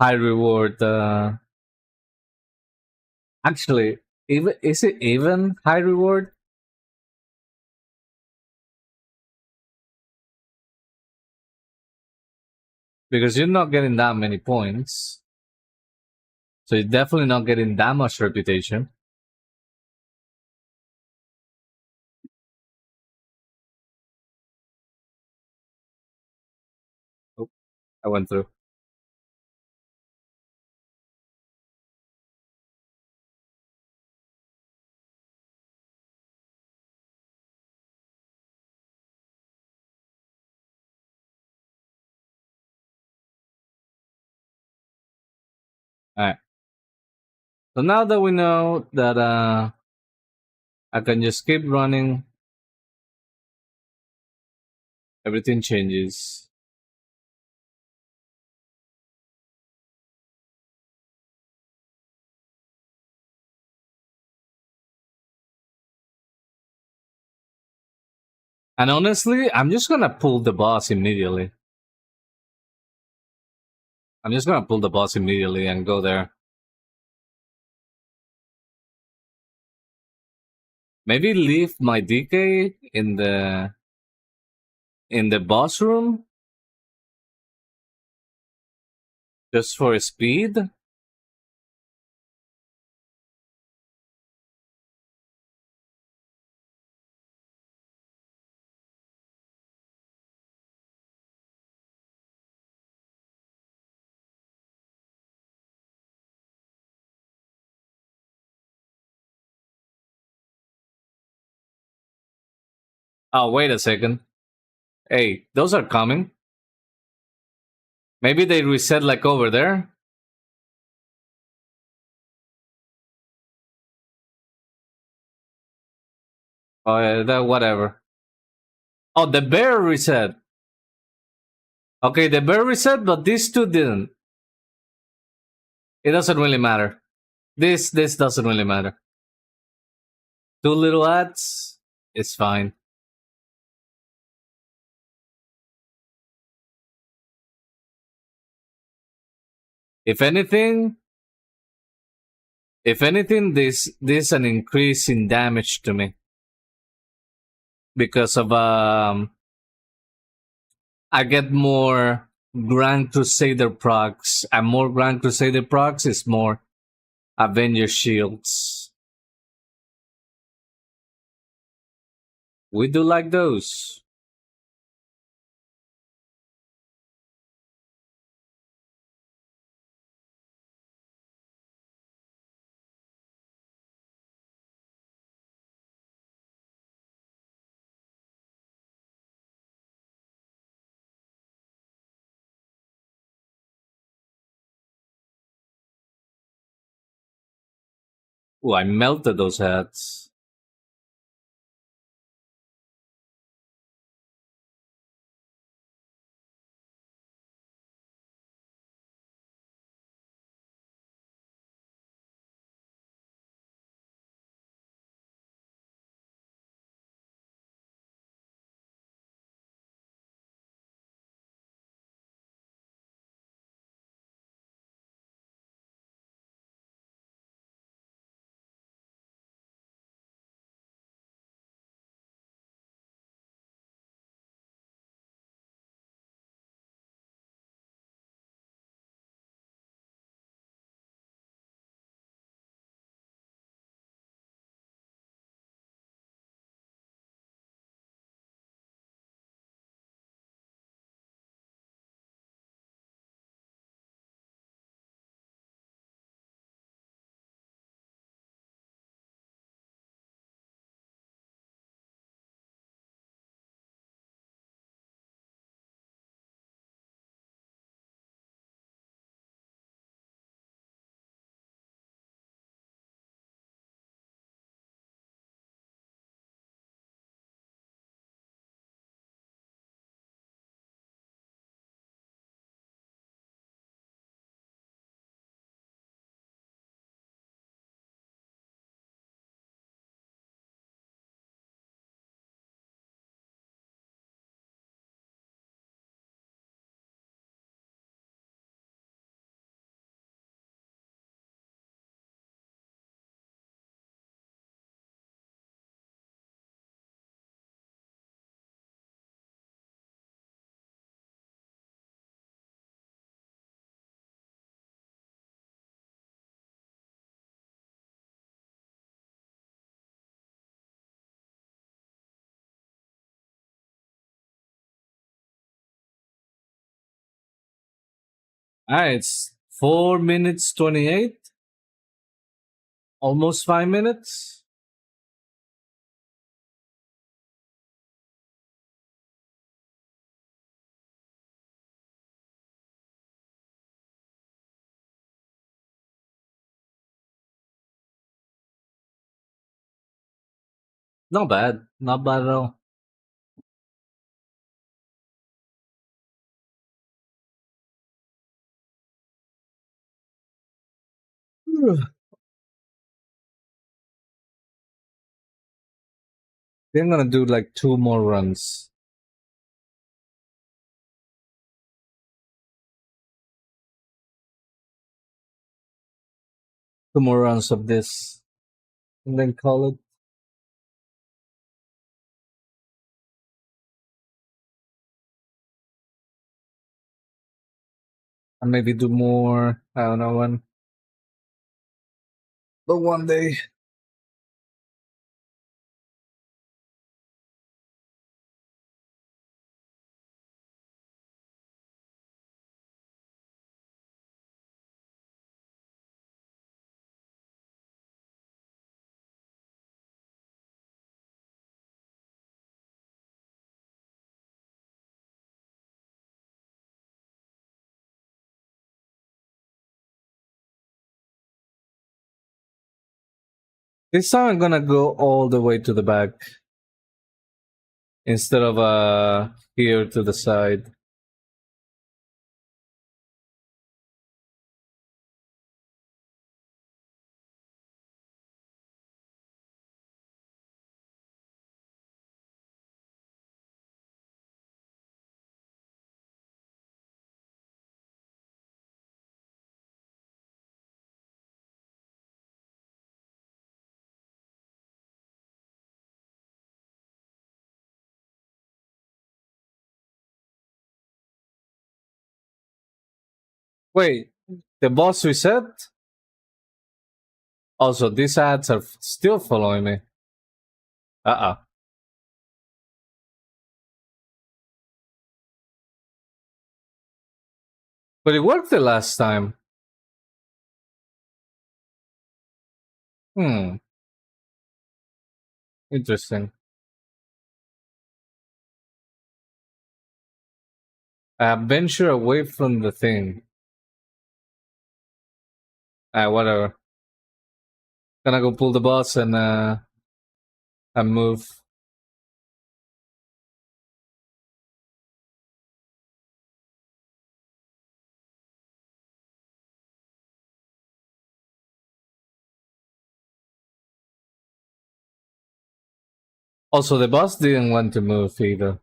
high reward. Actually, even is it even high reward? Because you're not getting that many points, so you're definitely not getting that much reputation. Oh, I went through. So now that we know that I can just keep running, everything changes. And honestly, I'm just gonna pull the boss immediately. I'm just gonna pull the boss immediately and go there. Maybe leave my DK in the boss room just for speed. Oh, wait a second. Hey, those are coming. Maybe they reset like over there. Oh, yeah, that whatever. Oh, the bear reset. Okay, the bear reset, but these two didn't. It doesn't really matter. This doesn't really matter. Two little ads, it's fine. If anything, this an increase in damage to me because of I get more Grand Crusader procs, and more Grand Crusader procs is more Avenger shields. We do like those. Oh, I melted those hats. Alright, it's 4 minutes 28, almost 5 minutes. Not bad. Not bad at all. I think I'm gonna do like 2 more runs. 2 more runs of this. And then call it. And maybe do more. I don't know when. But one day. This time I'm gonna go all the way to the back. Instead of here to the side. Wait, the boss reset? Also, these ads are still following me. Uh-uh. But it worked the last time. Hmm. Interesting. Venture away from the thing. Whatever. Gonna go pull the boss and move. Also, the boss didn't want to move either.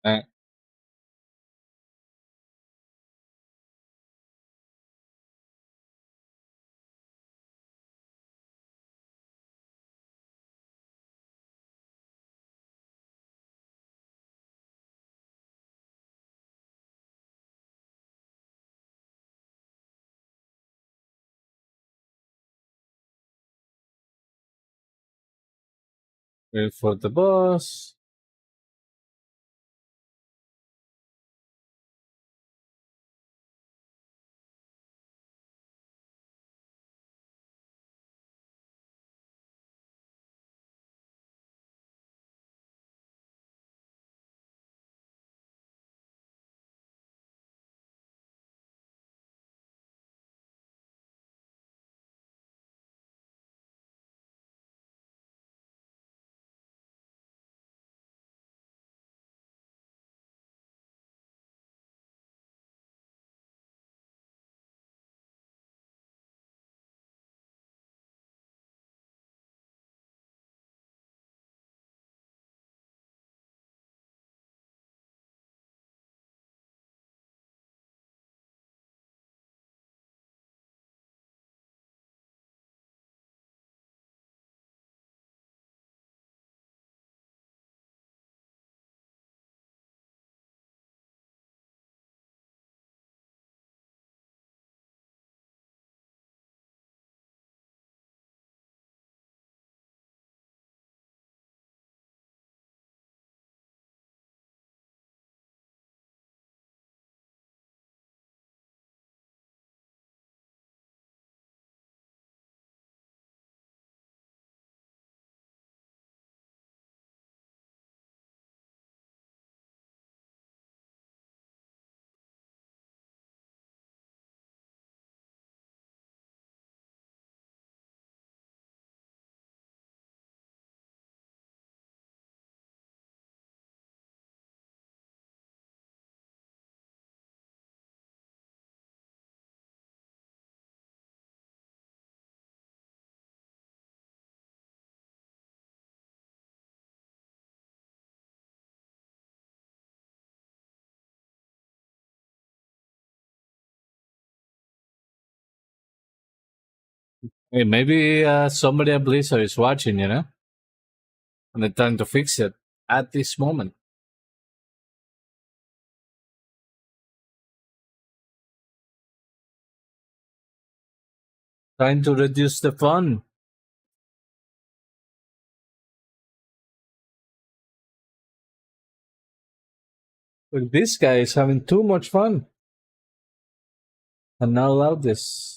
Eh, Wait for the boss. Hey, maybe somebody at Blizzard is watching, and they're trying to fix it at this moment. Trying to reduce the fun. Look, this guy is having too much fun and not allow this.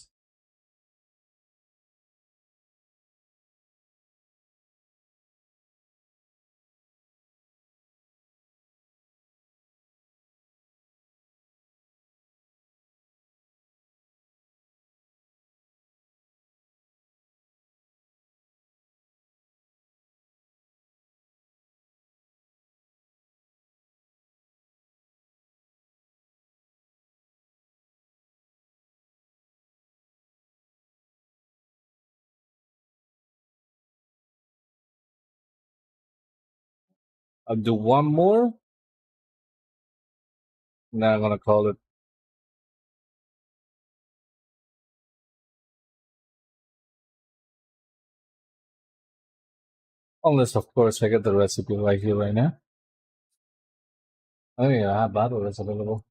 I'll do one more. Now I'm gonna call it. Unless, of course, I get the recipe right here, right now. Oh yeah, I have battle is available.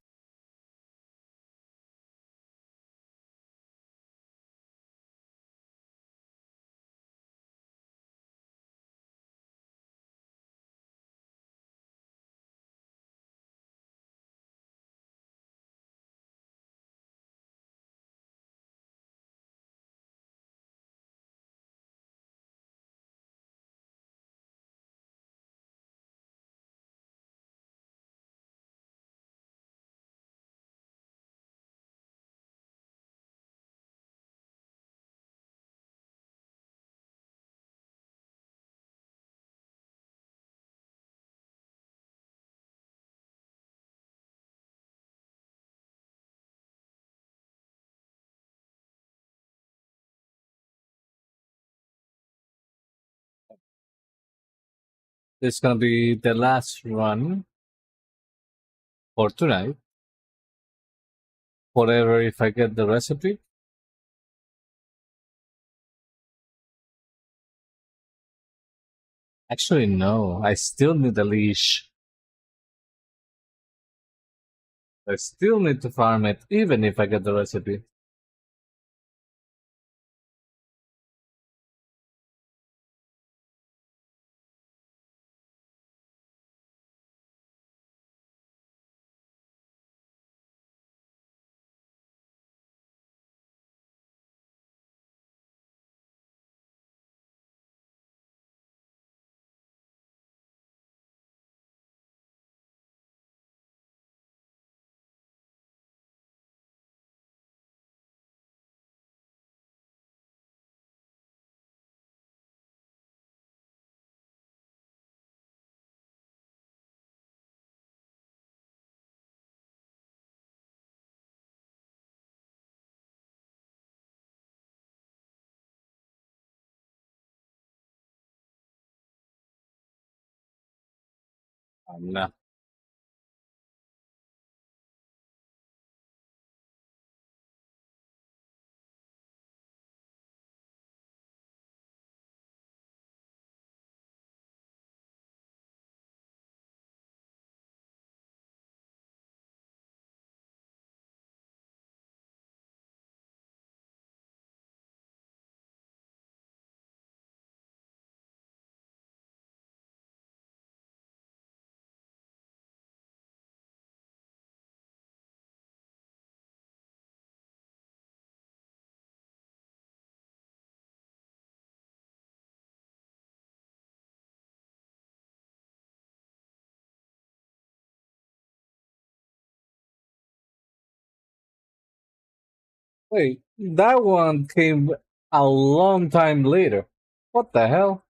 It's gonna be the last run for tonight. Whatever, if I get the recipe. Actually, no. I still need a leash. I still need to farm it, even if I get the recipe. Nah. Wait, that one came a long time later. What the hell?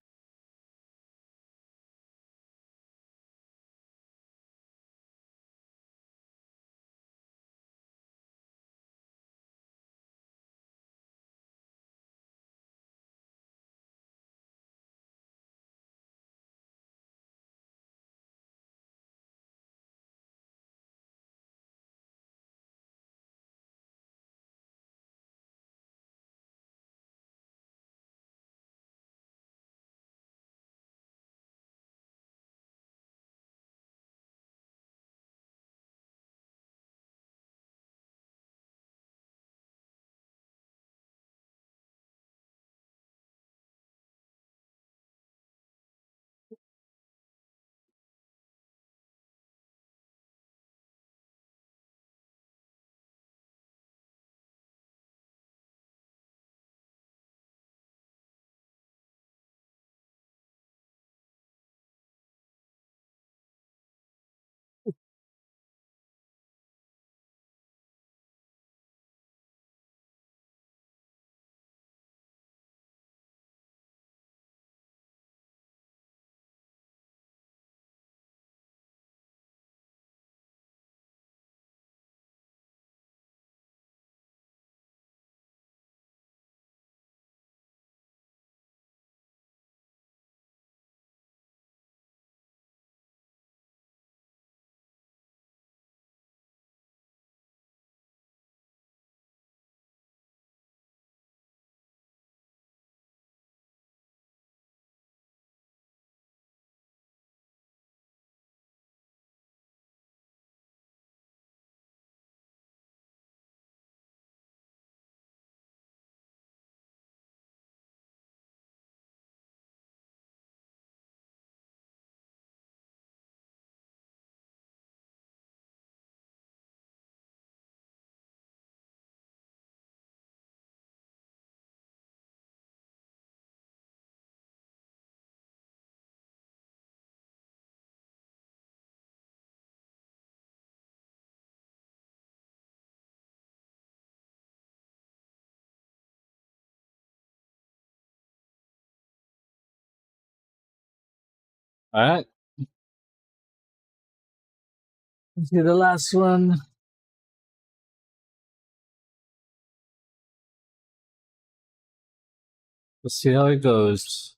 Alright. Let's see the last one. Let's see how it goes.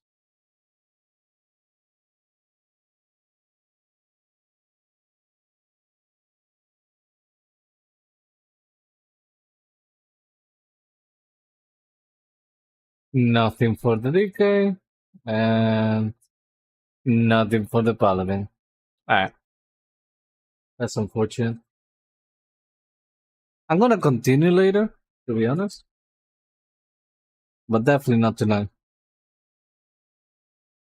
Nothing for the DK. And nothing for the Paladin. Alright. That's unfortunate. I'm gonna continue later, to be honest. But definitely not tonight.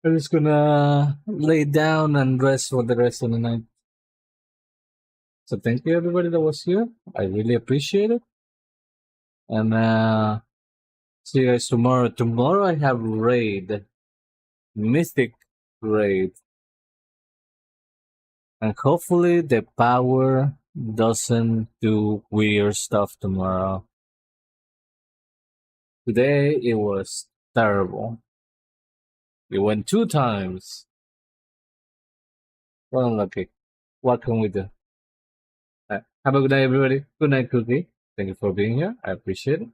I'm just gonna lay down and rest for the rest of the night. So thank you everybody that was here. I really appreciate it. And see you guys tomorrow. Tomorrow I have raid. Mystic raid. And hopefully the power doesn't do weird stuff tomorrow. Today it was terrible. It went 2 times. Well, unlucky. What can we do? Have a good night, everybody. Good night, Cookie. Thank you for being here. I appreciate it.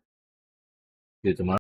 See you tomorrow.